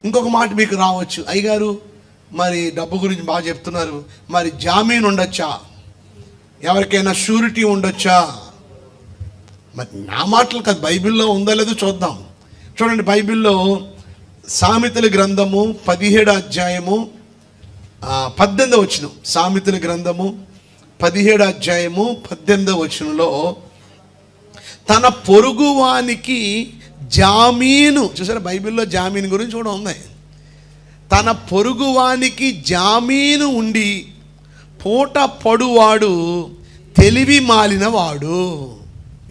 ఇంకొక మాట మీకు రావచ్చు, అయ్యగారు మరి డబ్బు గురించి బాగా చెప్తున్నారు, మరి జామీన్ ఉండొచ్చా, ఎవరికైనా షూరిటీ ఉండొచ్చా? మరి నా మాటలు కాదు, బైబిల్లో ఉందో లేదో చూద్దాం. చూడండి, బైబిల్లో సామెతల గ్రంథము 17 అధ్యాయము 18 వచనం. సామెతల గ్రంథము 17 అధ్యాయము 18 వచనంలో తన పొరుగువానికి జామీను, చూసారా బైబిల్లో జామీను గురించి కూడా ఉంది. తన పొరుగువానికి జామీను ఉండి పూట పడువాడు తెలివి మాలినవాడు.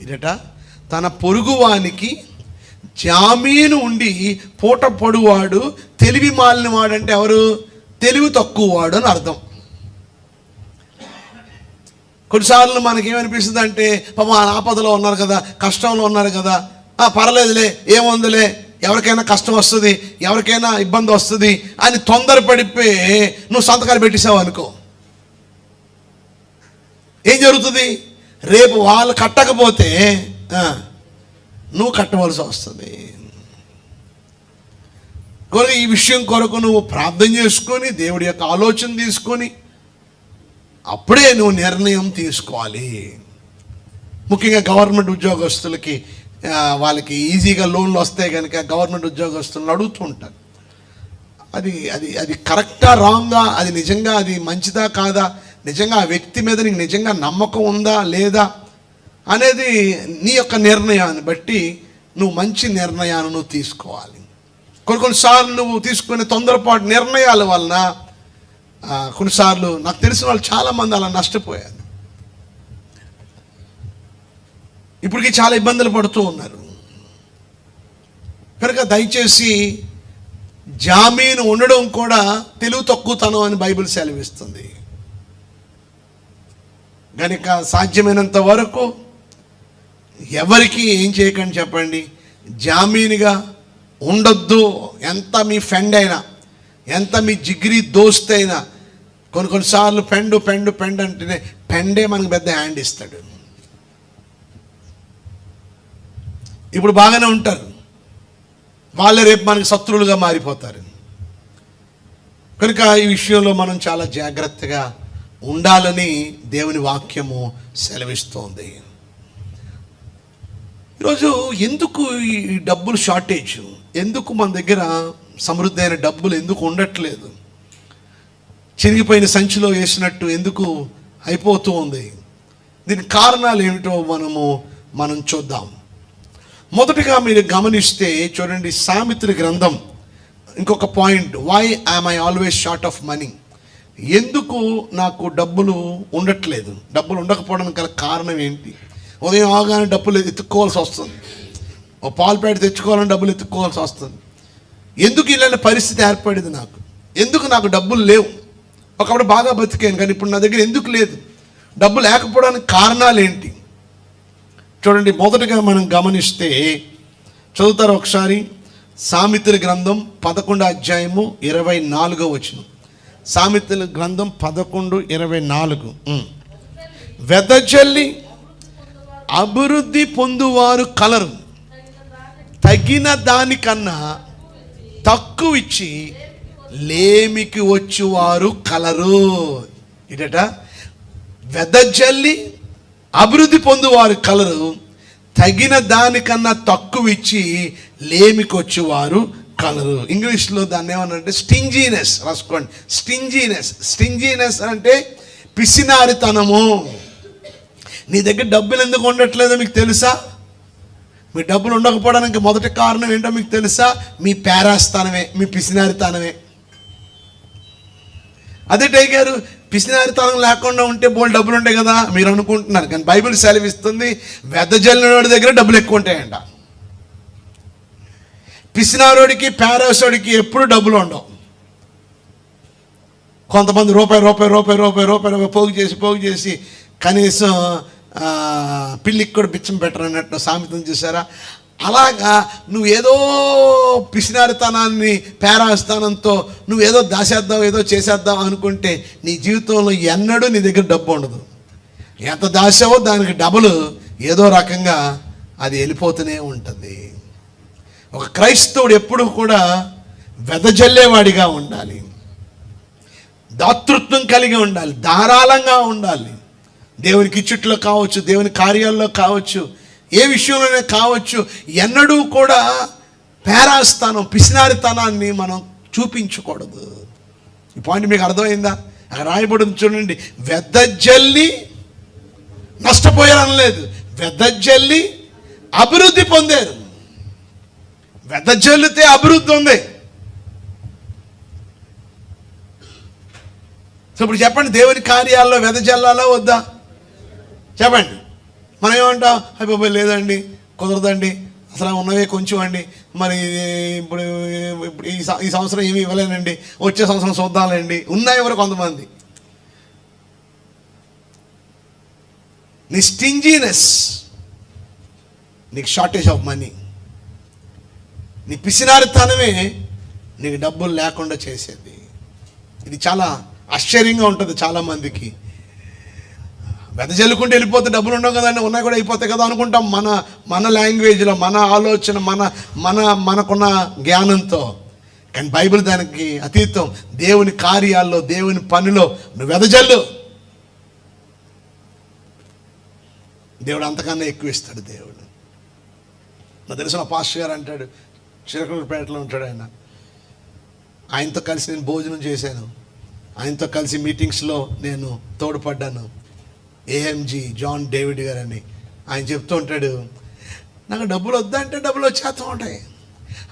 ఇదట, తన పొరుగువానికి జామీను ఉండి పూట పడువాడు తెలివి మాలినవాడు అంటే ఎవరు? తెలివి తక్కువవాడు అని అర్థం. కొన్నిసార్లు మనకేమనిపిస్తుంది అంటే, పాపం ఆపదలో ఉన్నారు కదా, కష్టంలో ఉన్నారు కదా, పర్లేదులే, ఏముందిలే, ఎవరికైనా కష్టం వస్తుంది, ఎవరికైనా ఇబ్బంది వస్తుంది అని తొందరపడిపోయి నువ్వు సంతకాలు పెట్టేసావు అనుకో, ఏం జరుగుతుంది? రేపు వాళ్ళు కట్టకపోతే నువ్వు కట్టవలసి వస్తుంది. కొరకు ఈ విషయం కొరకు నువ్వు ప్రార్థన చేసుకొని దేవుడి యొక్క ఆలోచన తీసుకొని అప్పుడే నువ్వు నిర్ణయం తీసుకోవాలి. ముఖ్యంగా గవర్నమెంట్ ఉద్యోగస్తులకి వాళ్ళకి ఈజీగా లోన్లు వస్తాయి కనుక గవర్నమెంట్ ఉద్యోగస్తులను అడుగుతూ ఉంటారు. అది అది అది కరెక్టా రాంగా, అది నిజంగా అది మంచిదా కాదా, నిజంగా ఆ వ్యక్తి మీద నీకు నిజంగా నమ్మకం ఉందా లేదా అనేది నీ యొక్క నిర్ణయాన్ని బట్టి నువ్వు మంచి నిర్ణయాన్ని నువ్వు తీసుకోవాలి. కొన్నిసార్లు నువ్వు తీసుకునే తొందరపాటు నిర్ణయాల వలన కొన్నిసార్లు నాకు తెలిసిన వాళ్ళు చాలామంది అలా నష్టపోయారు. ఇప్పటికీ చాలా ఇబ్బందులు పడుతూ ఉన్నారు. కనుక దయచేసి జామీను ఉండడం కూడా తెలివి తక్కువతనం అని బైబిల్ సెలవిస్తుంది. కనుక సాధ్యమైనంత వరకు ఎవరికి ఏం చేయకండి చెప్పండి, జామీనుగా ఉండొద్దు. ఎంత మీ ఫ్రెండ్ అయినా, ఎంత మీ జిగ్రీ దోస్త్ అయినా, కొన్నిసార్లు పెండ్ అంటేనే పెండే మనకు పెద్ద హ్యాండ్ ఇస్తాడు. ఇప్పుడు బాగానే ఉంటారు, వాళ్ళే రేపు మనకి శత్రువులుగా మారిపోతారు. కనుక ఈ విషయంలో మనం చాలా జాగ్రత్తగా ఉండాలని దేవుని వాక్యము సెలవిస్తోంది. ఈరోజు ఎందుకు ఈ డబ్బులు షార్టేజ్, ఎందుకు మన దగ్గర సమృద్ధి అయిన డబ్బులు ఎందుకు ఉండట్లేదు, చిరిగిపోయిన సంచిలో వేసినట్టు ఎందుకు అయిపోతూ ఉంది? దీనికి కారణాలు ఏమిటో మనం చూద్దాం. మొదటిగా మీరు గమనిస్తే చూడండి, సామెతల గ్రంథం ఇంకొక point, why am I always short of money, ఎందుకు నాకు డబ్బులు ఉండట్లేదు, డబ్బులు ఉండకపోవడానికి గల కారణం ఏంటి? ఉదయం అవగానే డబ్బులు ఎత్తుక్కోవాల్సి వస్తుంది, ఓ పాలు ప్యాకెట్ తెచ్చుకోవాలని డబ్బులు ఎత్తుక్కోవాల్సి వస్తుంది. ఎందుకు ఇలాంటి పరిస్థితి ఏర్పడింది నాకు? ఎందుకు నాకు డబ్బులు లేవు? ఒకప్పుడు బాగా బతికాను కానీ ఇప్పుడు నా దగ్గర ఎందుకు లేదు? డబ్బు లేకపోవడానికి కారణాలు ఏంటి? చూడండి, మొదటగా మనం గమనిస్తే చదువుతారు ఒకసారి, సామెతల గ్రంథం 11 అధ్యాయము 24 వచనం. సామెతల గ్రంథం 11:24. వెదజల్లి అభివృద్ధి పొందువారు కలరు, తగిన దానికన్నా తక్కువ ఇచ్చి లేమికి వచ్చువారు కలరు. ఇదట, వెదజల్లి అభివృద్ధి పొందువారు కలరు, తగిన దానికన్నా తక్కువ ఇచ్చి లేమికి వచ్చేవారు కలరు. ఇంగ్లీష్లో దాన్ని ఏమన్నారంటే స్టింజీనెస్. రాసుకోండి, స్టింజీనెస్ అంటే పిసినారితనము. నీ దగ్గర డబ్బులు ఎందుకు ఉండట్లేదో మీకు తెలుసా? మీ డబ్బులు ఉండకపోవడానికి మొదటి కారణం ఏంటో మీకు తెలుసా? మీ పేరాస్థానమే, మీ పిసినారితనమే. అదే టైగారు, పిసినారితనం లేకుండా ఉంటే బోల్ డబ్బులు ఉంటాయి కదా మీరు అనుకుంటున్నారు, కానీ బైబిల్ సెలవిస్తుంది వెదజల్లినోడి దగ్గర డబ్బులు ఎక్కువ ఉంటాయంట. పిసినారోడికి పేరాసోడికి ఎప్పుడు డబ్బులు ఉండవు. కొంతమంది రూపాయి పోగు చేసి కనీసం పిల్లికి కూడా బిచ్చం పెట్టరు అన్నట్టు సామెతం చేశారా? అలాగా నువ్వు ఏదో పిసినారితనాన్ని పేరాస్థానంతో నువ్వు ఏదో దాచేద్దాం, ఏదో చేసేద్దాం అనుకుంటే నీ జీవితంలో ఎన్నడూ నీ దగ్గర డబ్బు ఉండదు. ఎంత దాచావో దానికి డబుల్ ఏదో రకంగా అది వెళ్ళిపోతూనే ఉంటుంది. ఒక క్రైస్తవుడు ఎప్పుడు కూడా వెదజల్లేవాడిగా ఉండాలి, దాతృత్వం కలిగి ఉండాలి, ధారాళంగా ఉండాలి. దేవునికి ఇచ్చుట్లో కావచ్చు, దేవుని కార్యాల్లో కావచ్చు, ఏ విషయంలోనే కావచ్చు, ఎన్నడూ కూడా పేరాస్థానం, పిసినారితనాన్ని మనం చూపించకూడదు. ఈ పాయింట్ మీకు అర్థమైందా? అక్కడ రాయబడింది చూడండి, వెదజల్లి నష్టపోయారనలేదు, వెదజల్లి అభివృద్ధి పొందారు. వెదజల్లితే అభివృద్ధి ఉంది. సో ఇప్పుడు చెప్పండి, దేవుని కార్యాల్లో వెదజల్లాలా వద్దా? చెప్పండి. మనం ఏమంటాం, అయిపోయి లేదండి, కుదరదండి, అసలు ఉన్నవే కొంచెం అండి, మరి ఇప్పుడు ఇప్పుడు ఈ సంవత్సరం ఏమి ఇవ్వలేనండి, వచ్చే సంవత్సరం చూద్దాంలేండి. ఉన్నాయి ఎవరు కొంతమంది. నీ స్టింజీనెస్ నీకు షార్టేజ్ ఆఫ్ మనీ, నీ పిసినారితనమే నీకు డబ్బులు లేకుండా చేసేది. ఇది చాలా ఆశ్చర్యంగా ఉంటుంది చాలామందికి. వెదజల్లుకుంటూ వెళ్ళిపోతే డబ్బులు ఉండవు కదండి, ఉన్నాయి కూడా అయిపోతాయి కదా అనుకుంటాం మన లాంగ్వేజ్లో, మన ఆలోచన, మనకున్న జ్ఞానంతో. కానీ బైబిల్ దానికి అతీతం. దేవుని కార్యాల్లో, దేవుని పనిలో నువ్వు వెదజల్లు, దేవుడు అంతకన్నా ఎక్కువ ఇస్తాడు. దేవుడు నాకు తెలిసిన పాస్టర్ గారు అంటాడు, చిలకలూరుపేటలో ఉంటాడు ఆయన. ఆయనతో కలిసి నేను భోజనం చేశాను, ఆయనతో కలిసి మీటింగ్స్లో నేను తోడ్పడ్డాను. ఏఎంజీ జాన్ డేవిడ్ గారు అని ఆయన చెప్తూ ఉంటాడు, నాకు డబ్బులు వద్దంటే డబ్బులు వచ్చేస్తూ ఉంటాయి,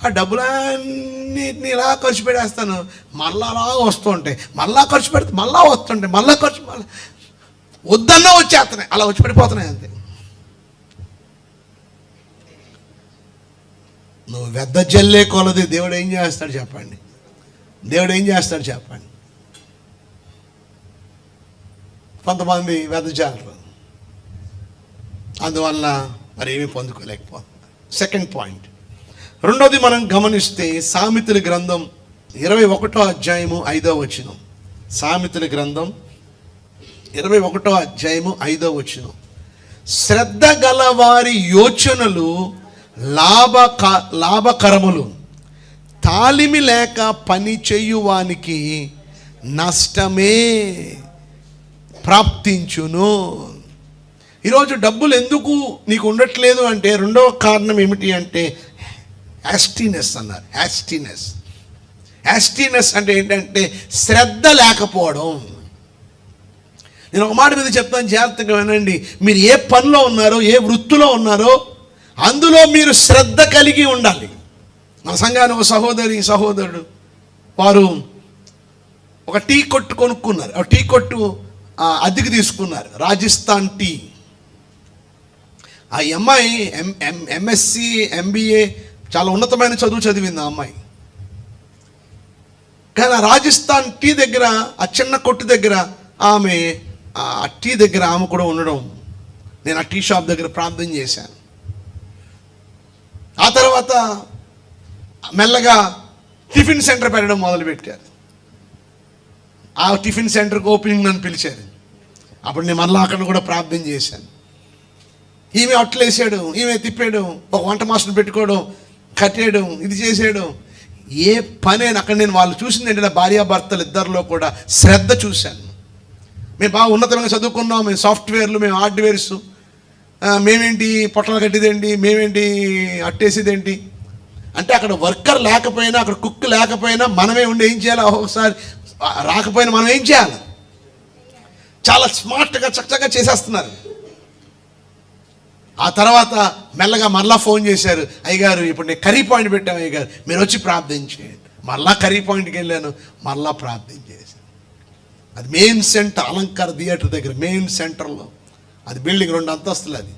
ఆ డబ్బులన్నిటిని ఇలా ఖర్చు పెట్టేస్తాను, మళ్ళా అలా వస్తూ ఉంటాయి, మళ్ళా ఖర్చు పెడితే మళ్ళా వస్తుంటాయి, మళ్ళా వద్దన్నా వచ్చేస్తున్నాయి, అలా వచ్చి పడిపోతున్నాయి అంతే. నువ్వు వెదజల్లే కొలది దేవుడు ఏం చేస్తాడు చెప్పండి? దేవుడు ఏం చేస్తాడు చెప్పండి? కొంతమంది వెదజాలరు, అందువల్ల మరి ఏమీ పొందుకోలేకపోతున్నారు. Second point. రెండోది మనం గమనిస్తే సామెతల గ్రంథం 21వ అధ్యాయము 5వ వచనం. సామెతల గ్రంథం 21వ అధ్యాయము 5వ వచనం. శ్రద్ధ గల వారి యోచనలు లాభకరములు, తాలిమి లేక పని చేయువానికి నష్టమే ప్రాప్తించును. ఈరోజు డబ్బులు ఎందుకు నీకు ఉండట్లేదు అంటే రెండవ కారణం ఏమిటి అంటే యాస్టీనెస్ అన్నారు. యాస్టీనెస్ అంటే ఏంటంటే శ్రద్ధ లేకపోవడం. నేను ఒక మాట మీద చెప్తాను, జాగ్రత్తగా వినండి. మీరు ఏ పనిలో ఉన్నారో, ఏ వృత్తిలో ఉన్నారో అందులో మీరు శ్రద్ధ కలిగి ఉండాలి. మన సంఘాన్ని ఒక సహోదరుడు వారు ఒక టీ కొట్టు కొనుక్కున్నారు. ఆ టీ కొట్టు అద్దెకి తీసుకున్నారు, రాజస్థాన్ టీ. ఆ అమ్మాయి ఎంఎస్సి ఎంబీఏ చాలా ఉన్నతమైన చదువు చదివింది ఆ అమ్మాయి. కానీ ఆ రాజస్థాన్ టీ దగ్గర, ఆ చిన్న కొట్టు దగ్గర ఆమె, ఆ టీ దగ్గర ఆమె కూడా ఉండడం, నేను ఆ టీ షాప్ దగ్గర ప్రార్థన చేశాను. ఆ తర్వాత మెల్లగా టిఫిన్ సెంటర్ పెట్టడం మొదలుపెట్టారు. ఆ టిఫిన్ సెంటర్కి ఓపెనింగ్ నన్ను పిలిచారు. అప్పుడు నేను మళ్ళీ అక్కడ కూడా ప్రార్థన చేశాను. ఈమె అట్లేసాడు, ఈమె తిప్పాడు, ఒక వంట మాస్టర్ని పెట్టుకోవడం, కట్టేయడం, ఇది చేసేయడం, ఏ పనైనా అక్కడ నేను వాళ్ళు చూసింది ఏంటంటే భార్యాభర్తలు ఇద్దరిలో కూడా శ్రద్ధ చూశాను. మేము బాగా ఉన్నతంగా చదువుకున్నాం, మేము సాఫ్ట్వేర్లు, మేము హార్డ్వేర్స్, మేమేంటి పొట్టలు కట్టేదేంటి, మేమేంటి అట్టేసేదేంటి అంటే అక్కడ వర్కర్ లేకపోయినా, అక్కడ కుక్ లేకపోయినా మనమే ఉండి ఏం చేయాలి, ఒకసారి రాకపోయినా మనం ఏం చేయాలి, చాలా స్మార్ట్గా చక్కగా చేసేస్తున్నారు. ఆ తర్వాత మెల్లగా మళ్ళా ఫోన్ చేశారు, అయ్యగారు ఇప్పుడు నేను కర్రీ పాయింట్ పెట్టాము అయ్యగారు, మీరు వచ్చి ప్రార్థించేయండి. మళ్ళా కర్రీ పాయింట్కి వెళ్ళాను, మళ్ళా ప్రార్థన చేశాను. అది మెయిన్ సెంటర్, అలంకార థియేటర్ దగ్గర మెయిన్ సెంటర్లో. అది బిల్డింగ్ 2 అంతస్తులు, అది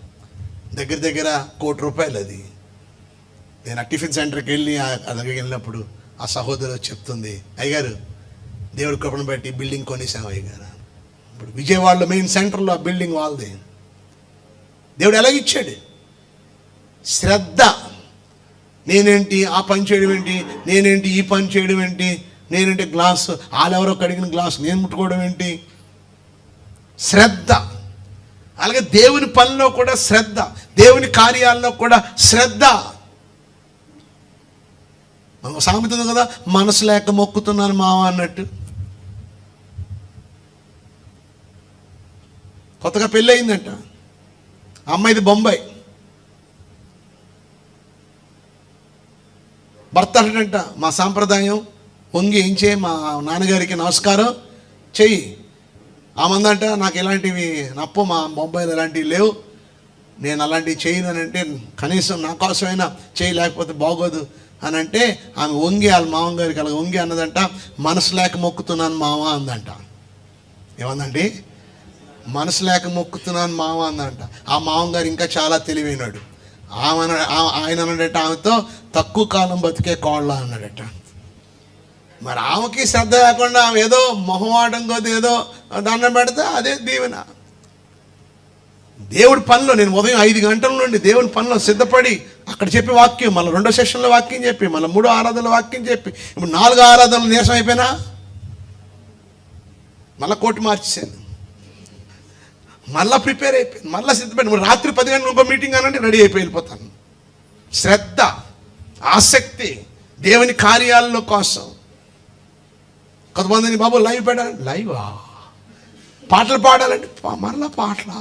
దగ్గర ₹1 కోటి అది. నేను ఆ టిఫిన్ సెంటర్కి వెళ్ళి దగ్గరికి వెళ్ళినప్పుడు ఆ సహోదరు చెప్తుంది, అయ్యగారు దేవుడి కృపను బట్టి బిల్డింగ్ కొనేసాము అయ్యగారు. ఇప్పుడు విజయవాడలో మెయిన్ సెంటర్లో ఆ బిల్డింగ్ వాళ్ళది. దేవుడు ఎలాగిచ్చాడు? శ్రద్ధ. నేనేంటి ఆ పని చేయడం ఏంటి, నేనేంటి ఈ పని చేయడం ఏంటి, నేనంటే గ్లాసు వాళ్ళెవరో కడిగిన గ్లాసు నేను ముట్టుకోవడం ఏంటి, శ్రద్ధ. అలాగే దేవుని పనిలో కూడా శ్రద్ధ, దేవుని కార్యాల్లో కూడా శ్రద్ధ. మనకు సామెత ఉంది కదా, మనసు లేక మొక్కుతున్నాను మావ అన్నట్టు. కొత్తగా పెళ్ళి అయిందంట, అమ్మాయిది బొంబాయి. భర్త అంటంట, మా సాంప్రదాయం వంగి ఏం చేయి, మా నాన్నగారికి నమస్కారం చెయ్యి. ఆమందంట, నాకు ఇలాంటివి నప్పు, మా బొంబాయిలో ఇలాంటివి లేవు, నేను అలాంటివి చేయను అని అంటే, కనీసం నా కోసమైనా చేయి, లేకపోతే బాగోదు అని అంటే, ఆమె వంగి వాళ్ళ మామగారికి అలా వంగి అన్నదంట, మనసు లేక మొక్కుతున్నాను మామ అందంట. ఏమందండి? మనసు లేక మొక్కుతున్నాను మామ అందంట. ఆ మామగారు ఇంకా చాలా తెలివైనాడు. ఆయన అన్నాడట, ఆమెతో తక్కువ కాలం బతికే కోళ్ళ అన్నాడట. మరి ఆమెకి శ్రద్ధ లేకుండా ఆమె ఏదో మొహమాటం కొద్ది ఏదో దండం పెడితే అదే దీవెన. దేవుడి పనిలో నేను ఉదయం 5 గంటల నుండి దేవుని పనిలో సిద్ధపడి అక్కడ చెప్పి వాక్యం, మళ్ళీ 2వ సెషన్లో వాక్యం చెప్పి, మళ్ళీ 3వ ఆరాధనలో వాక్యం చెప్పి, ఇప్పుడు 4వ ఆరాధనలు నీరసం అయిపోయినా మళ్ళీ కోటి మార్చేసాను, మళ్ళీ ప్రిపేర్ అయిపోయింది, మళ్ళీ సిద్ధపడి రాత్రి 10 గంటలకు ఇంకో మీటింగ్ అనంటే రెడీ అయిపోయి వెళ్ళిపోతాను. శ్రద్ధ, ఆసక్తి దేవుని కార్యాలలో కోసం. కొంతమందిని బాబు లైవ్ పెట్టాలి, లైవా? పాటలు పాడాలంటే మరలా పాటల.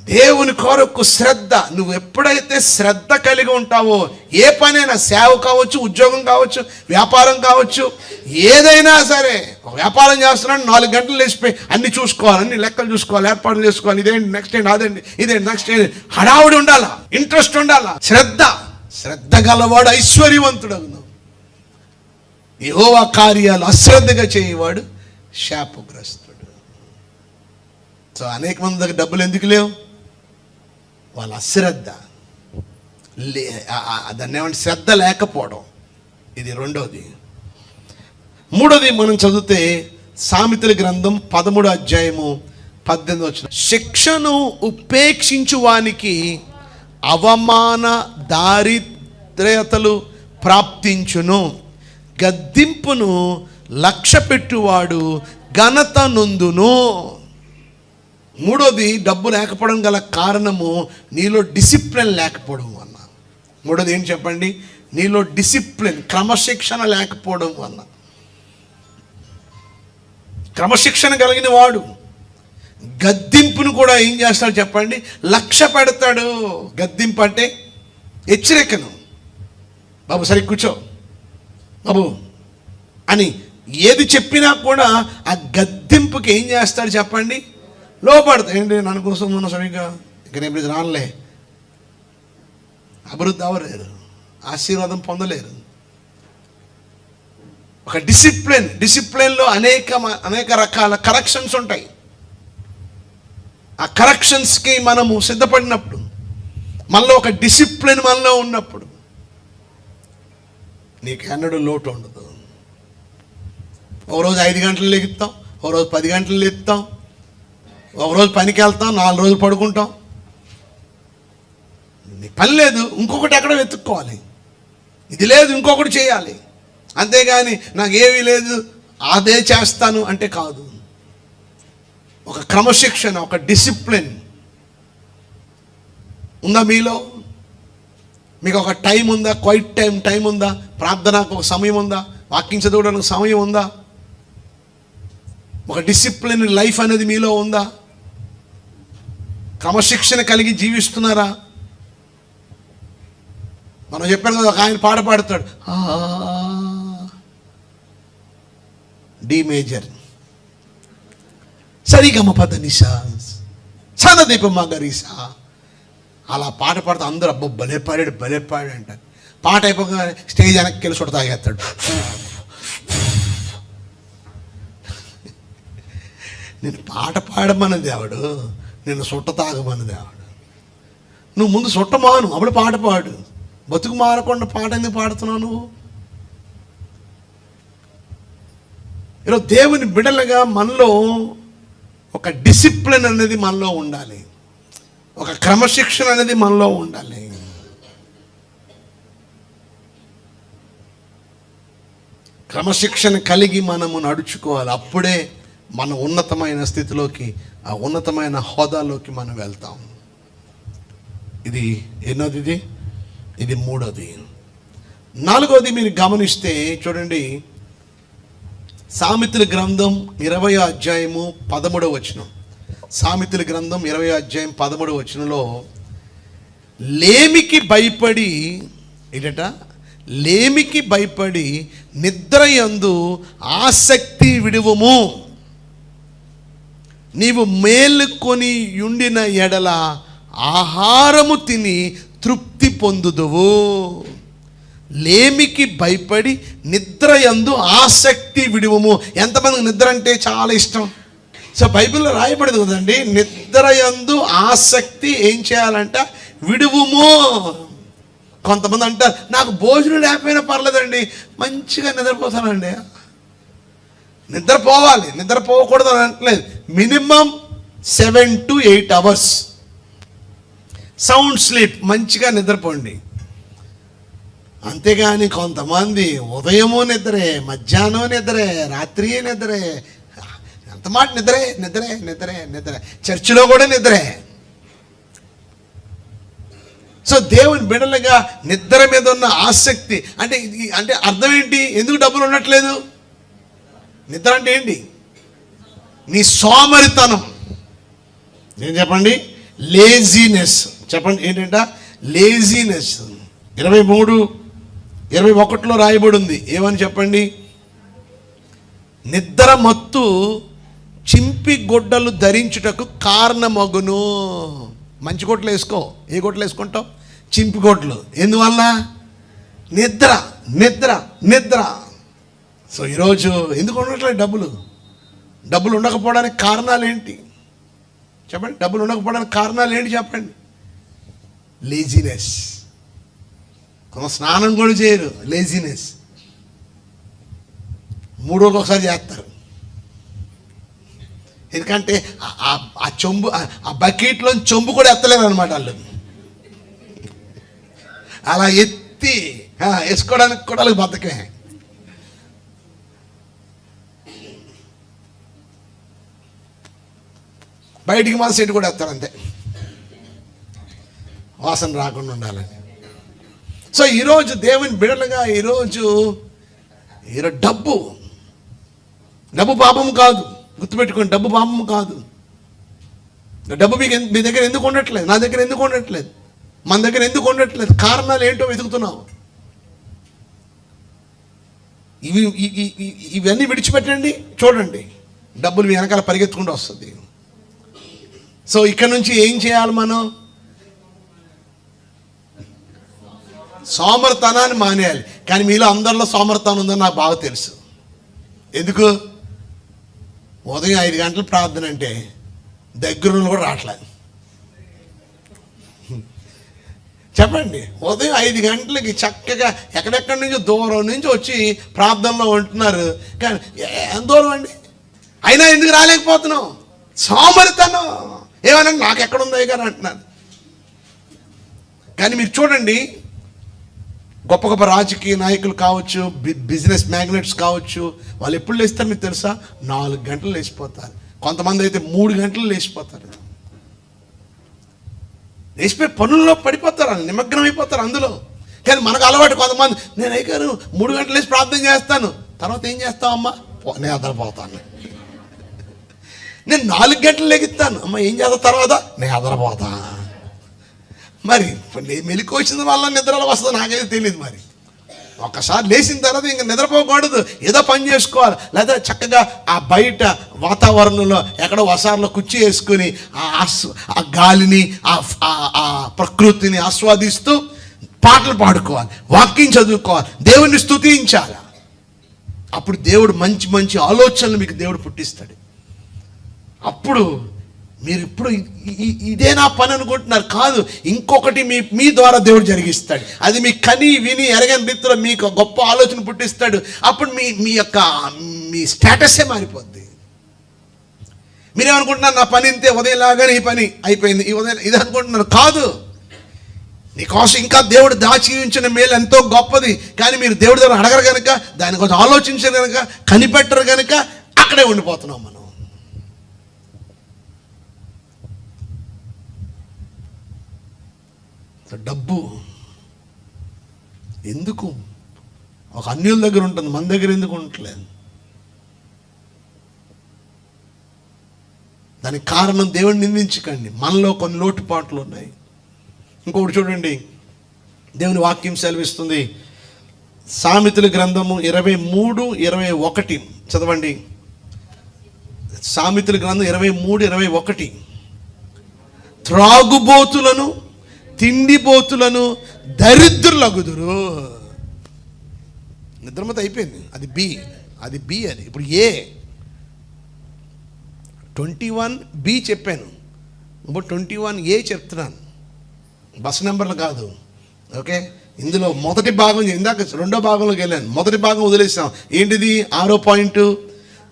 దేవుని కొరకు శ్రద్ధ. నువ్వు ఎప్పుడైతే శ్రద్ధ కలిగి ఉంటావో, ఏ పనైనా, సేవ కావచ్చు, ఉద్యోగం కావచ్చు, వ్యాపారం కావచ్చు, ఏదైనా సరే. వ్యాపారం చేస్తున్నాడు, 4 గంటలు లేచిపోయి అన్ని చూసుకోవాలి, అన్ని లెక్కలు చూసుకోవాలి, ఏర్పాట్లు చేసుకోవాలి, ఇదేంటి నెక్స్ట్ ఏంటి, అదేంటి ఇదేంటి నెక్స్ట్ ఏంటి, హడావుడి ఉండాలా, ఇంట్రెస్ట్ ఉండాలా. శ్రద్ధ గలవాడు ఐశ్వర్యవంతుడు. యెహోవా కార్యాలు అశ్రద్ధగా చేయవాడు శాపగ్రస్తుడు. సో అనేక మంది దగ్గర డబ్బులు ఎందుకు లేవు? వాళ్ళ అశ్రద్ధ, దాన్ని ఏమంటే శ్రద్ధ లేకపోవడం. ఇది రెండోది. మూడోది మనం చదివితే సామెతల గ్రంథం 13వ అధ్యాయము 18వ వచనం. శిక్షను ఉపేక్షించు వానికి అవమాన దారిద్ర్యతలు ప్రాప్తించును, గద్దింపును లక్ష్య పెట్టువాడు ఘనత నొందును. మూడోది, డబ్బు లేకపోవడం గల కారణము నీలో డిసిప్లిన్ లేకపోవడం వల్ల. మూడోది ఏం చెప్పండి? నీలో డిసిప్లిన్, క్రమశిక్షణ లేకపోవడం వల్ల. క్రమశిక్షణ కలిగిన వాడు గద్దింపును కూడా ఏం చేస్తాడు చెప్పండి? లక్ష్య పెడతాడు. గద్దింపు అంటే హెచ్చరికను, బాబు సరి కూర్చో బాబు అని ఏది చెప్పినా కూడా ఆ గద్దింపుకి ఏం చేస్తాడు చెప్పండి? లోపడతాడు. ఏంటి నన్ను కోసం ఉన్న సరిగ్గా ఇక్కడ ఎప్పుడు రానులే, అభివృద్ధి అవ్వలేరు, ఆశీర్వాదం పొందలేరు. ఒక డిసిప్లిన్లో అనేక రకాల కరెక్షన్స్ ఉంటాయి. ఆ కరెక్షన్స్కి మనము సిద్ధపడినప్పుడు, మనలో ఒక డిసిప్లిన్ మనలో ఉన్నప్పుడు నీకు ఎన్నడూ లోటు ఉండదు. ఒకరోజు 5 గంటలు లెగుతాం, ఒకరోజు 10 గంటలు లెగుతాం, ఒకరోజు పనికి వెళ్తాం, 4 రోజులు పడుకుంటాం. నీ పని లేదు, ఇంకొకటి ఎక్కడో వెతుక్కోవాలి. ఇది లేదు, ఇంకొకటి చేయాలి. అంతేగాని నాకేమీ లేదు అదే చేస్తాను అంటే కాదు. ఒక క్రమశిక్షణ, ఒక డిసిప్లిన్ ఉందా మీలో? మీకు ఒక టైం ఉందా? క్వైట్ టైం ఉందా? ప్రార్థనకు ఒక సమయం ఉందా? వాకింగ్ చదవడానికి సమయం ఉందా? ఒక డిసిప్లిన్ లైఫ్ అనేది మీలో ఉందా? క్రమశిక్షణ కలిగి జీవిస్తున్నారా? మనం చెప్పాను కదా, ఒక ఆయన పాట పాడతాడు, డి మేజర్ సరిగమ పద నిశా సనదీపం మగరీసా. అలా పాట పాడుతూ అందరూ అబ్బో భలే పాడాడు అంటారు. పాట అయిపోగానే స్టేజ్ వెనక్కి వెళ్ళి చోట తాగేస్తాడు. నేను పాట పాడమన్నది దేవుడు, నేను సుట్ట తాగమన్నది దేవుడు. నువ్వు ముందు సుట్ట మాను, అప్పుడు పాట పాడు. బతుకు మారకుండా పాట ఎందుకు పాడుతున్నావు నువ్వు? ఈరోజు దేవుని బిడ్డలుగా మనలో ఒక డిసిప్లిన్ అనేది మనలో ఉండాలి, ఒక క్రమశిక్షణ అనేది మనలో ఉండాలి. క్రమశిక్షణ కలిగి మనము నడుచుకోవాలి. అప్పుడే మన ఉన్నతమైన స్థితిలోకి, ఆ ఉన్నతమైన హోదాలోకి మనం వెళ్తాం. ఇది ఎన్నోది? ఇది ఇది మూడోది. నాలుగోది మీరు గమనిస్తే చూడండి, సామెతల గ్రంథం 20వ అధ్యాయము 13వ వచనం. సామెతల గ్రంథం 20వ అధ్యాయం 13వ వచనంలో, లేమికి భయపడి ఏంటట, లేమికి భయపడి నిద్రయందు ఆసక్తి విడువము, నీవు మేలుకొని యుండిన ఎడల ఆహారము తిని తృప్తి పొందుదువు. లేమికి భయపడి నిద్రయందు ఆసక్తి విడువము. ఎంతమందికి నిద్ర అంటే చాలా ఇష్టం? సో బైబిల్లో రాయబడదు కదండి, నిద్రయందు ఆసక్తి ఏం చేయాలంట, విడువుము. కొంతమంది అంటారు, నాకు భోజనం లేకపోయినా పర్లేదండి, మంచిగా నిద్రపోతానండి. నిద్రపోవాలి, నిద్రపోకూడదు అని అనట్లేదు. Minimum 7 to 8 hours sound sleep, మంచిగా నిద్రపోండి. అంతేగాని కొంతమంది ఉదయము నిద్రే, మధ్యాహ్నం నిద్రే, రాత్రి నిద్రే, ఎంత మాట నిద్రే నిద్రే నిద్రే నిద్రే, చర్చిలో కూడా నిద్రే. సో దేవుని బిడ్డలుగా నిద్ర మీద ఉన్న ఆసక్తి అంటే అంటే అర్థం ఏంటి? ఎందుకు డబ్బులు ఉండట్లేదు? నిద్ర అంటే ఏంటి? నీ సోమరితనం. ఏం చెప్పండి? లేజీనెస్. చెప్పండి ఏంటంట? లేజీనెస్. 23:21 రాయబడి ఉంది. ఏమని చెప్పండి? నిద్ర మత్తు చింపి గొడ్డలు ధరించుటకు కారణమగును. మంచి గొడ్లు వేసుకో. ఏ గొడ్లు వేసుకుంటావు? చింపి గొడ్లు. ఎందువల్ల? నిద్ర నిద్ర నిద్ర. సో ఈరోజు ఎందుకు ఉండట్లేదు డబ్బులు? డబ్బులు ఉండకపోవడానికి కారణాలు ఏంటి చెప్పండి? డబ్బులు ఉండకపోవడానికి కారణాలు ఏంటి చెప్పండి? లేజినెస్. కొంత స్నానం కూడా చేయరు, లేజినెస్. 3 రోజులకు ఒకసారి చేస్తారు. ఎందుకంటే ఆ చెంబు, ఆ బకెట్లో చెంబు కూడా ఎత్తలేరు అనమాట వాళ్ళు. అలా ఎత్తి వేసుకోవడానికి కూడా వాళ్ళకి బద్దకమే. బయటికి మా సెట్ కూడా ఎత్తారు అంతే, వాసన రాకుండా ఉండాలని. సో ఈరోజు దేవుని బిడలుగా ఈరోజు డబ్బు పాపం కాదు. గుర్తుపెట్టుకోండి, డబ్బు పాపం కాదు. డబ్బు మీ దగ్గర ఎందుకు ఉండట్లేదు? నా దగ్గర ఎందుకు ఉండట్లేదు? మన దగ్గర ఎందుకు ఉండట్లేదు? కారణాలు ఏంటో వెతుకుతున్నావు. ఇవన్నీ విడిచిపెట్టండి, చూడండి, డబ్బులు మీ వెనకాల పరిగెత్తుకుంటూ వస్తుంది. సో ఇక్కడ నుంచి ఏం చేయాలి మనం? సోమరితనాన్ని మానేయాలి. కానీ మీలో అందరిలో సోమరితనం ఉందని నాకు బాగా తెలుసు. ఎందుకు? ఉదయం 5 గంటలు ప్రార్థన అంటే దగ్గర కూడా రావట్లేదు. చెప్పండి, ఉదయం 5 గంటలకి చక్కగా ఎక్కడెక్కడి నుంచో దూరం నుంచి వచ్చి ప్రార్థనలో ఉంటున్నారు. కానీ ఎంత దూరం అండి, అయినా ఎందుకు రాలేకపోతున్నాం? సోమరితనం. ఏమన్నా నాకు ఎక్కడుందో గారు అంటున్నారు. కానీ మీరు చూడండి, గొప్ప గొప్ప రాజకీయ నాయకులు కావచ్చు, బిజినెస్ మ్యాగ్నెట్స్ కావచ్చు, వాళ్ళు ఎప్పుడు లేస్తారు మీకు తెలుసా? 4 గంటలు లేచిపోతారు. కొంతమంది అయితే 3 గంటలు లేచిపోతారు. లేచిపోయి పనుల్లో పడిపోతారు, నిమగ్నం అయిపోతారు అందులో. కానీ మనకు అలవాటు, కొంతమంది నేను అయ్యారు 3 గంటలు లేచి ప్రార్థన చేస్తాను, తర్వాత ఏం చేస్తావమ్మా? నేను అదరపోతాను. నేను 4 గంటలు లెగిస్తాను, అమ్మ ఏం చేస్తా? తర్వాత నేను అదరపోతా. మరి మెలకు వచ్చిన వల్ల నిద్రలో వస్తుంది నాకైతే తెలియదు. మరి ఒక్కసారి లేచిన తర్వాత ఇంకా నిద్రపోకూడదు, ఏదో పని చేసుకోవాలి. లేదా చక్కగా ఆ బయట వాతావరణంలో ఎక్కడో వసారులో కుర్చీ వేసుకుని ఆ గాలిని, ఆ ప్రకృతిని ఆస్వాదిస్తూ పాటలు పాడుకోవాలి, వాక్యం చదువుకోవాలి, దేవుణ్ణి స్తుతించాలి. అప్పుడు దేవుడు మంచి మంచి ఆలోచనలు మీకు దేవుడు పుట్టిస్తాడు. అప్పుడు మీరు ఇప్పుడు ఇదే నా పని అనుకుంటున్నారు, కాదు, ఇంకొకటి మీ ద్వారా దేవుడు జరిగిస్తాడు. అది మీ కని విని ఎరగని రీతిలో మీకు గొప్ప ఆలోచన పుట్టిస్తాడు. అప్పుడు మీ స్టేటసే మారిపోద్ది. మీరేమనుకుంటున్నారు? నా పని ఇంతే, ఉదయంలాగానే ఈ పని అయిపోయింది, ఈ ఉదయం ఇది అనుకుంటున్నారు. కాదు, నీకోసం ఇంకా దేవుడు దాచి ఉంచిన మేలు ఎంతో గొప్పది. కానీ మీరు దేవుడి దగ్గర అడగరు కనుక, దానికోసం ఆలోచించరు కనుక, కనిపెట్టరు కనుక అక్కడే ఉండిపోతున్నాం మనం. ఎందుకు? ఒక అన్యుల దగ్గర ఉంటుంది, మన దగ్గర ఎందుకు ఉండట్లేదు? దానికి కారణం దేవుడిని నిందించకండి, మనలో కొన్ని లోటుపాట్లు ఉన్నాయి. ఇంకొకటి చూడండి, దేవుని వాక్యం సెలవిస్తుంది. సామెతల గ్రంథము 23:21 చదవండి. సామెతల గ్రంథం 23:21. త్రాగుబోతులను తిండిబోతులను దరిద్రులగుదురు. నిద్రమత అయిపోయింది. అది బి, అది ఇప్పుడు ఏ 21B చెప్పాను, ఇప్పుడు 21A చెప్తున్నాను. బస్ నెంబర్లు కాదు, ఓకే? ఇందులో మొదటి భాగం, ఇందాక రెండో భాగంలోకి వెళ్ళాను, మొదటి భాగం వదిలేసాం. ఏంటిది? 6వ పాయింట్,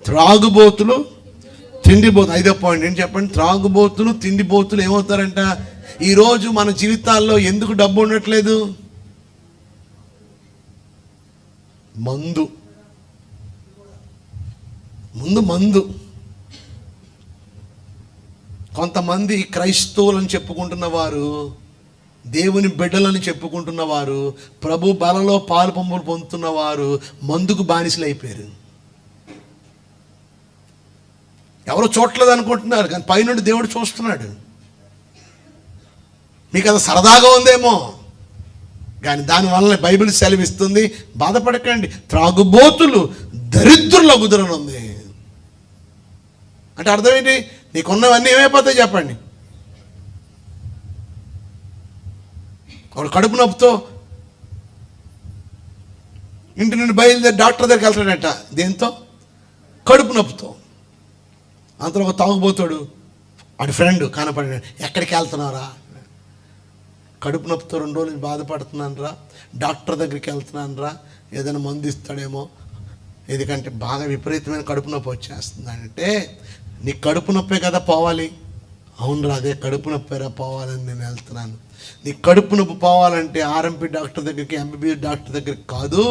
త్రాగుబోతులు తిండిబోతులు. 5వ పాయింట్ ఏంటి చెప్పండి? త్రాగుబోతులు తిండిబోతులు ఏమవుతారంట? ఈరోజు మన జీవితాల్లో ఎందుకు డబ్బు ఉండట్లేదు? మందు, మందు. కొంతమంది క్రైస్తవులని చెప్పుకుంటున్న వారు, దేవుని బిడ్డలని చెప్పుకుంటున్న వారు, ప్రభు బలలో పాలు పంపులు పొందుతున్న వారు మందుకు బానిసలు అయిపోయారు. ఎవరో చూడలేదు అనుకుంటున్నారు, కానీ పైనుండి దేవుడు చూస్తున్నాడు. మీకు అది సరదాగా ఉందేమో, కానీ దానివల్ల బైబిల్ సెలవిస్తుంది, బాధపడకండి, త్రాగుబోతులు దరిద్రులగుదురని ఉంది. అంటే అర్థం ఏంటి? నీకున్నవన్నీ ఏమైపోతాయి చెప్పండి? వాడు కడుపు నొప్పితో ఇంటి నుండి బయలుదేరి డాక్టర్ దగ్గరికి వెళ్తాడట. దేంతో? కడుపు నొప్పితో. అంతలో ఒక తాగుబోతాడు, వాడి ఫ్రెండ్ కనపడి, ఎక్కడికి వెళ్తున్నారా? కడుపు నొప్పితో 2 రోజులు బాధపడుతున్నాను రా, డాక్టర్ దగ్గరికి వెళ్తున్నాను రా, ఏదైనా మందు ఇస్తాడేమో, ఎందుకంటే బాగా విపరీతమైన కడుపు నొప్పి వచ్చేస్తుంది. అంటే నీ కడుపు నొప్పే కదా పోవాలి. అవును రా, అదే కడుపు నొప్పిరా పోవాలని నేను వెళ్తున్నాను. నీ కడుపు నొప్పి పోవాలంటే ఆర్ఎంపీ డాక్టర్ దగ్గరికి, ఎంబీబీఎస్ డాక్టర్ దగ్గరికి కాదు,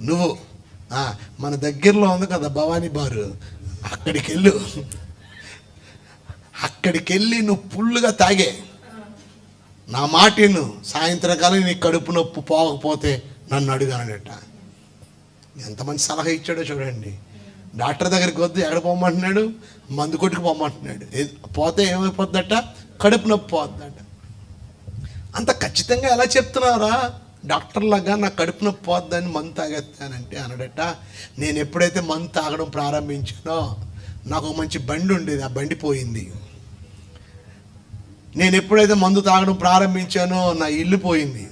నువ్వు మన దగ్గరలో ఉంది కదా భవానీ బారు, అక్కడికి వెళ్ళి నువ్వు ఫుల్గా తాగే. నా మాటను సాయంత్రం కాలం నీ కడుపు నొప్పి పోకపోతే నన్ను అడుగానట. ఎంతమంది సలహా ఇచ్చాడో చూడండి. డాక్టర్ దగ్గరికి వద్దు, ఎక్కడ పోమంటున్నాడు? మందు కొట్టుకు పోమంటున్నాడు. పోతే ఏమైపోద్దట? కడుపు నొప్పి పోద్దట. అంత ఖచ్చితంగా ఎలా చెప్తున్నారా? డాక్టర్లాగా నా కడుపు నొప్పి పోద్దని మందు తాగేస్తానంటే అనడట. నేను ఎప్పుడైతే మందు తాగడం ప్రారంభించానో నాకు మంచి బండి ఉండేది, ఆ బండి పోయింది. నేను ఎప్పుడైతే మందు తాగడం ప్రారంభించానో నా ఇల్లు పోయింది,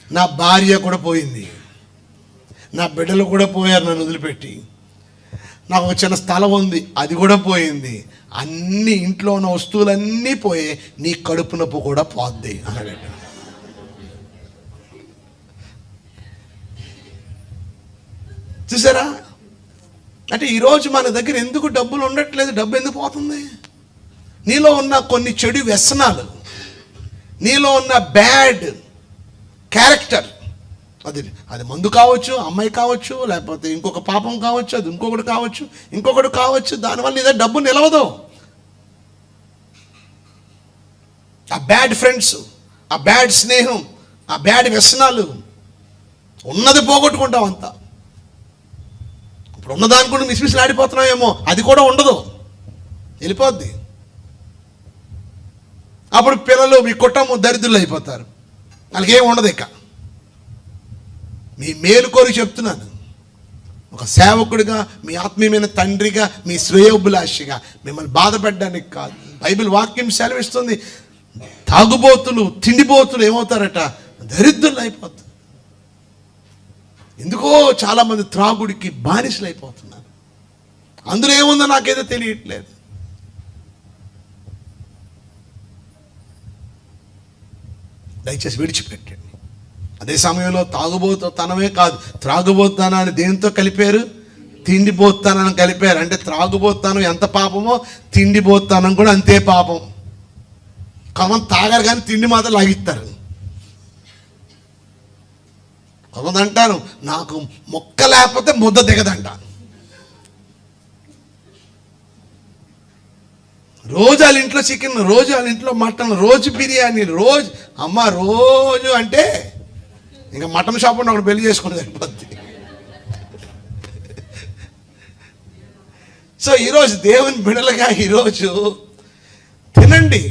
నా భార్య కూడా పోయింది, నా బిడ్డలు కూడా పోయారు నన్ను వదిలిపెట్టి. నాకు ఒక చిన్న స్థలం ఉంది, అది కూడా పోయింది. అన్ని ఇంట్లో ఉన్న వస్తువులన్నీ పోయి, నీ కడుపు నొప్పి కూడా పోద్ది అన్నాడట. చూసారా? అంటే ఈరోజు మన దగ్గర ఎందుకు డబ్బులు ఉండట్లేదు? డబ్బు ఎందుకు పోతుంది? నీలో ఉన్న కొన్ని చెడు వ్యసనాలు, నీలో ఉన్న బ్యాడ్ క్యారెక్టర్, అది మందు కావచ్చు, అమ్మాయి కావచ్చు, లేకపోతే ఇంకొక పాపం కావచ్చు, అది ఇంకొకటి కావచ్చు. దానివల్ల ఇదే డబ్బు నిలవదు. ఆ బ్యాడ్ ఫ్రెండ్స్, ఆ బ్యాడ్ స్నేహం, ఆ బ్యాడ్ వ్యసనాలు, ఉన్నది పోగొట్టుకుంటాం అంతా. ఇప్పుడు ఉన్నదాని కూడా మిస్మిస్లు ఆడిపోతున్నామేమో, అది కూడా ఉండదు, వెళ్ళిపోద్ది. అప్పుడు పిల్లలు, మీ కుటుంబం దరిద్రులు అయిపోతారు, వాళ్ళకి ఏమి ఉండదు. ఇక మీ మేలు కోరి చెప్తున్నాను, ఒక సేవకుడిగా, మీ ఆత్మీయమైన తండ్రిగా, మీ శ్రేయోభిలాషిగా మిమ్మల్ని బాధపెట్టడానికి కాదు. బైబిల్ వాక్యం సెలవిస్తుంది, తాగుబోతులు తిండిబోతులు ఏమవుతారట? దరిద్రులు అయిపోతారు. ఎందుకో చాలామంది త్రాగుడికి బానిసలు అయిపోతున్నారు. అందులో ఏముందో నాకేదో తెలియట్లేదు. దయచేసి విడిచిపెట్టండి. అదే సమయంలో తాగుబోతుతనమే కాదు, త్రాగుబోతుతనాన్ని దేంతో కలిపారు? తిండిబోతుతనాన్ని కలిపారు. అంటే త్రాగుబోతుతనం ఎంత పాపమో, తిండిబోతుతనం కూడా అంతే పాపం. కొంతమంది తాగరు కానీ తిండి మాత్రం లాగిస్తారు. కొంతమంది అంటారు, నాకు మొక్క లేకపోతే ముద్ద దిగదంట. రోజు వాళ్ళ ఇంట్లో చికెన్, రోజు వాళ్ళ ఇంట్లో మటన్, రోజు బిర్యానీ, రోజు అమ్మ రోజు అంటే ఇంకా మటన్ షాప్ ఉన్న ఒకటి పెళ్లి చేసుకుని సరిపోద్ది. సో ఈరోజు దేవుని బిడలుగా ఈరోజు తినండి,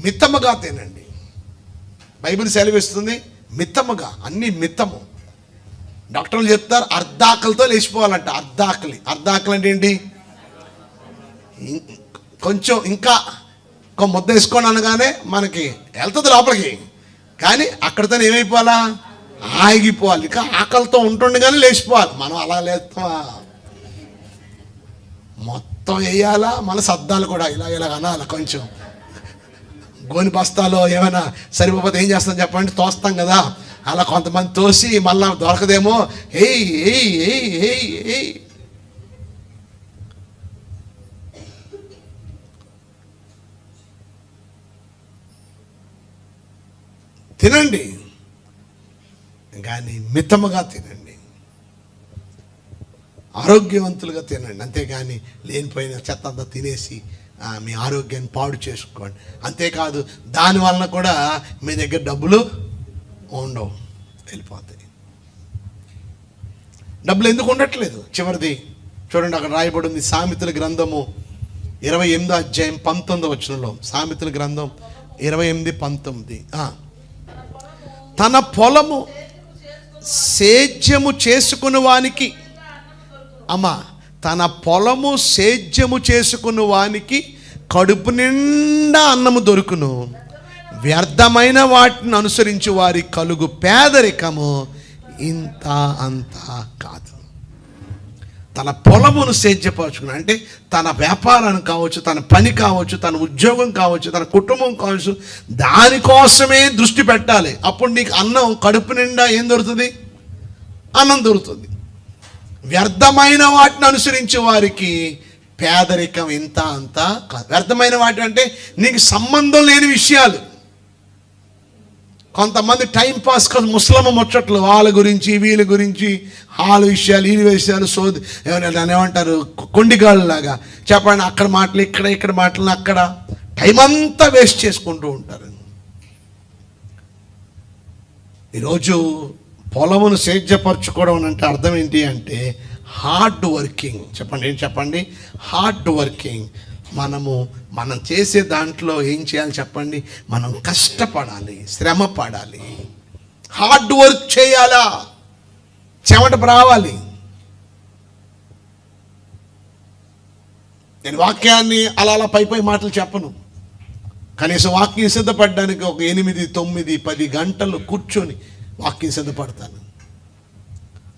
మిత్తముగా తినండి. బైబిల్ సెలవిస్తుంది మిత్తముగా, అన్ని మిత్తము. డాక్టర్లు చెప్తారు అర్ధాకలితో లేచిపోవాలంట. అర్ధాకలి అంటే ఏంటి? కొంచెం ఇంకా ఒక ముద్ద వేసుకొని అనగానే మనకి వెళ్తుంది లోపలికి, కానీ అక్కడితో ఏమైపోవాలా? ఆగిపోవాలి. ఇంకా ఆకలితో ఉంటుండగానే లేచిపోవాలి. మనం అలా లేస్తామా? మొత్తం వేయాలా, మళ్ళీ సర్దాలు కూడా ఇలా అనాలి. కొంచెం గోని బస్తాలో ఏమైనా సరిపోతే ఏం చేస్తాం చెప్పండి? తోస్తాం కదా, అలా కొంతమంది తోసి మళ్ళా దొరకదేమో ఏయ్ ఏయ్ ఏయ్ ఏయ్ ఏయ్. తినండి, కానీ మితముగా తినండి, ఆరోగ్యవంతులుగా తినండి. అంతేగాని లేనిపోయిన చెత్త అంతా తినేసి మీ ఆరోగ్యాన్ని పాడు చేసుకోండి. అంతేకాదు దానివలన కూడా మీ దగ్గర డబ్బులు ఉండవు, వెళ్ళిపోతాయి. డబ్బులు ఎందుకు ఉండట్లేదు? చివరిది చూడండి, అక్కడ రాయబడి ఉంది సామెతల గ్రంథము 28వ అధ్యాయం 19వ వచనంలో. సామెతల గ్రంథం 28:19. తన పొలము సేద్యము చేసుకుని వానికి, అమ్మ, తన పొలము సేద్యము చేసుకుని వానికి కడుపు నిండా అన్నము దొరుకును, వ్యర్థమైన వాటిని అనుసరించి వారి కలుగు పేదరికము ఇంత అంతా కాదు. తన పొలమును సేద్యపరచుకుని అంటే తన వ్యాపారాన్ని కావచ్చు, తన పని కావచ్చు, తన ఉద్యోగం కావచ్చు, తన కుటుంబం కావచ్చు, దానికోసమే దృష్టి పెట్టాలి. అప్పుడు నీకు అన్నం కడుపు నిండా ఏం దొరుకుతుంది? అన్నం దొరుకుతుంది. వ్యర్థమైన వాటిని అనుసరించే వారికి పేదరికం ఇంత అంతా కాదు. వ్యర్థమైన వాటి అంటే నీకు సంబంధం లేని విషయాలు. కొంతమంది టైంపాస్ కాదు, ముసలమ్మ ముచ్చట్లు, వాళ్ళ గురించి వీళ్ళ గురించి, వాళ్ళ విషయాలు వీళ్ళ విషయాలు, సోది ఏమంటారు కొండిగాళ్ళలాగా చెప్పండి, అక్కడ మాటలు ఇక్కడ మాటలు అక్కడ టైం అంతా వేస్ట్ చేసుకుంటూ ఉంటారు. ఈరోజు పొలమును సేద్యపరచుకోవడం అంటే అర్థం ఏంటి అంటే హార్డ్ వర్కింగ్. చెప్పండి, హార్డ్ వర్కింగ్. మనం చేసే దాంట్లో ఏం చేయాలి చెప్పండి? మనం కష్టపడాలి, శ్రమ పడాలి, హార్డ్ వర్క్ చేయాలా, చెమట రావాలి. నేను వాక్యాన్ని అలా పై మాటలు చెప్పను. కనీసం వాక్యం సిద్ధపడడానికి ఒక 8, 9, 10 గంటలు కూర్చొని వాక్యం సిద్ధపడతాను.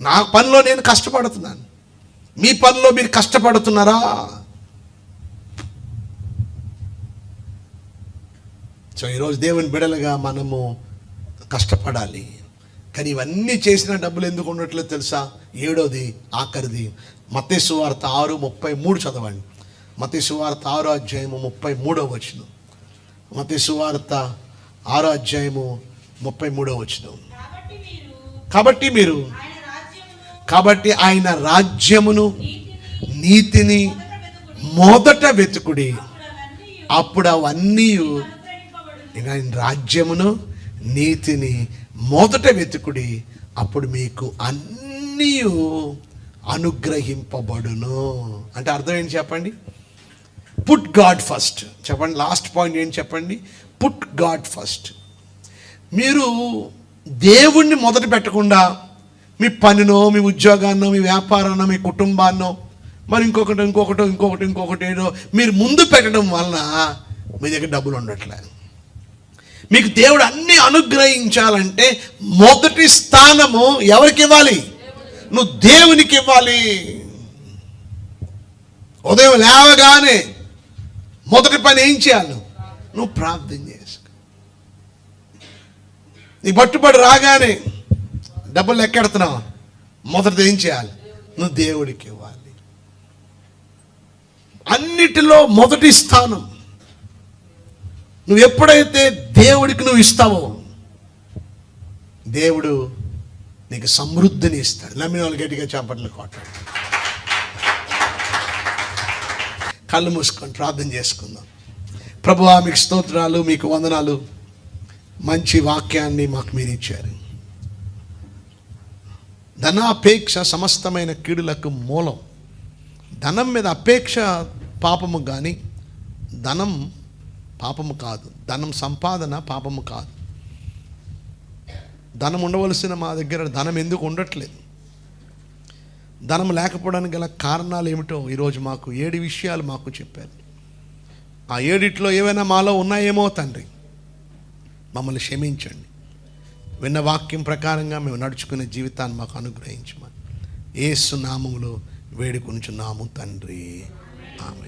నా పనిలో నేను కష్టపడుతున్నాను. మీ పనిలో మీరు కష్టపడుతున్నారా? సో ఈరోజు దేవుని బిడలుగా మనము కష్టపడాలి. కానీ ఇవన్నీ చేసిన డబ్బులు ఎందుకు ఉండట్లేదు తెలుసా? 7వది ఆఖరిది మత్తయి సువార్త 6:33 చదవండి. మత్తయి సువార్త 6వ అధ్యాయము 33వ వచనం. మత్తయి సువార్త 6వ అధ్యాయము 33వ వచనం. కాబట్టి ఆయన రాజ్యమును నీతిని మొదట వెతుకుడి, అప్పుడు అవన్నీ, ఆయన రాజ్యమును నీతిని మొదట వెతుకుడి, అప్పుడు మీకు అన్నీ అనుగ్రహింపబడును. అంటే అర్థం ఏంటి చెప్పండి? Put God first. చెప్పండి, లాస్ట్ పాయింట్ ఏంటి చెప్పండి? Put God first. మీరు దేవుణ్ణి మొదట పెట్టకుండా మీ పనినో, మీ ఉద్యోగాన్నో, మీ వ్యాపారాన్నో, మీ కుటుంబాన్నో, మరి ఇంకొకటి ఏదో మీరు ముందు పెట్టడం వలన మీ దగ్గర డబ్బులు ఉండట్లేదు. మీకు దేవుడు అన్ని అనుగ్రహించాలంటే మొదటి స్థానము ఎవరికి ఇవ్వాలి? నువ్వు దేవునికి ఇవ్వాలి. ఉదయం లేవగానే మొదటి పని ఏం చేయాలి? నువ్వు ప్రార్థన చేసుకో. నీ పట్టుబడి రాగానే డబ్బులు ఎక్కెడుతున్నావు, మొదటిది ఏం చేయాలి? నువ్వు దేవుడికి ఇవ్వాలి. అన్నిటిలో మొదటి స్థానం. నువ్వు ఎప్పుడైతే దేవుడికి నువ్వు ఇస్తావో దేవుడు నీకు సమృద్ధిని ఇస్తాడు. నమ్మిన వాళ్ళు గట్టిగా చేపట్లు కొట్టాడు. కళ్ళు మూసుకొని ప్రార్థన చేసుకుందాం. ప్రభువా, మీకు స్తోత్రాలు, మీకు వందనాలు. మంచి వాక్యాన్ని మాకు మీరు ఇచ్చారు. ధనాపేక్ష సమస్తమైన కీడులకు మూలం. ధనం మీద అపేక్ష పాపము, కానీ ధనం పాపము కాదు. ధనం సంపాదన పాపము కాదు. ధనం ఉండవలసిన మా దగ్గర ధనం ఎందుకు ఉండట్లేదు? ధనం లేకపోవడానికి గల కారణాలు ఏమిటో ఈరోజు మాకు 7 విషయాలు మాకు చెప్పారు. ఆ 7 ఏవైనా మాలో ఉన్నాయేమో తండ్రి, మమ్మల్ని క్షమించండి. విన్న వాక్యం ప్రకారంగా మేము నడుచుకునే జీవితాన్ని మాకు అనుగ్రహించమని యేసు నామములో వేడుకొనుచున్నాము తండ్రి. ఆమేన్.